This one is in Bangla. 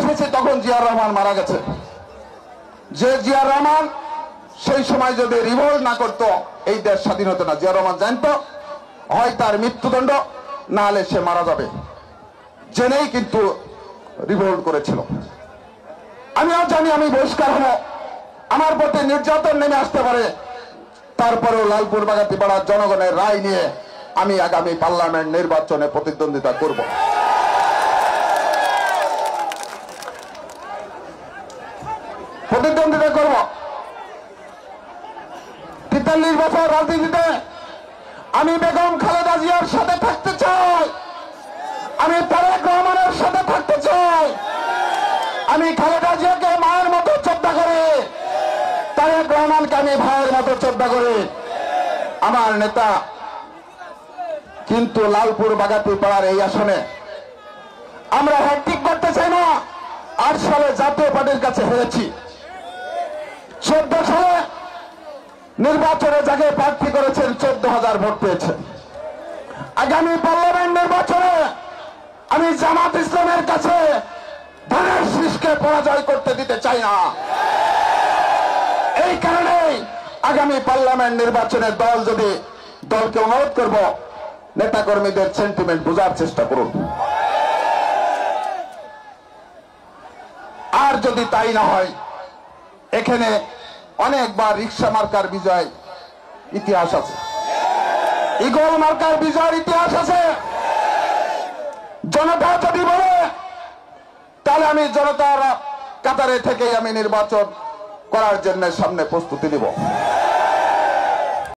এসেছি তখন জিয়াউর রহমান মারা গেছে। যে জিয়াউর রহমান সেই সময় যদি রিভোল্ট না করতো এই দেশ স্বাধীন হতো না। জিয়াউর রহমান জানতো হয় তার মৃত্যুদণ্ড, না হলে সে মারা যাবে, জেনেই কিন্তু রিভোল্ট করেছিল। আমিও জানি আমি বহিষ্কার হব, আমার প্রতি নির্যাতন নেমে আসতে পারে, তারপরেও লালপুর বাগাতিপাড়ার জনগণের রায় নিয়ে আমি আগামী পার্লামেন্ট নির্বাচনে প্রতিদ্বন্দ্বিতা করব। প্রতিদ্বন্দ্বিতা করব। ৪৩ বছর রাজনীতিতে আমি বেগম খালেদা জিয়ার সাথে থাকতে চাই, আমি তারেক রহমানের সাথে থাকতে চাই, আমি খালেদা জিয়াকে মায়ের মতো শ্রদ্ধা করি, তারেক রহমানকে আমি ভাইয়ের মতো শ্রদ্ধা করি। আমার নেতা কিন্তু লালপুর বাগাতিপাড়ার এই আসনে আমরা হ্যাট্রিক করতে চাই না। ৮ সালে জাতীয় পার্টির কাছে হেরেছি, ১৪ সালে নির্বাচনে যাকে প্রার্থী করেছেন ১৪,০০০ ভোট পেয়েছেন। আগামী পার্লামেন্ট নির্বাচনে আমি জামাত ইসলামের কাছে ধানের শীষকে পরাজয় করতে দিতে চাই না। এই কারণেই আগামী পার্লামেন্ট নির্বাচনে দলকে অনুরোধ করব, নেতা কর্মীদের সেন্টিমেন্ট বোঝার চেষ্টা করুন। আর যদি তাই না হয়, এখানে অনেকবার রিক্সা মার্কার বিজয় ইতিহাস আছে, ইগল মার্কার বিজয়ের ইতিহাস আছে। জনতা যদি বলে তাহলে আমি জনতার কাতারে থেকেই আমি নির্বাচন করার জন্য সামনে প্রস্তুতি নিব।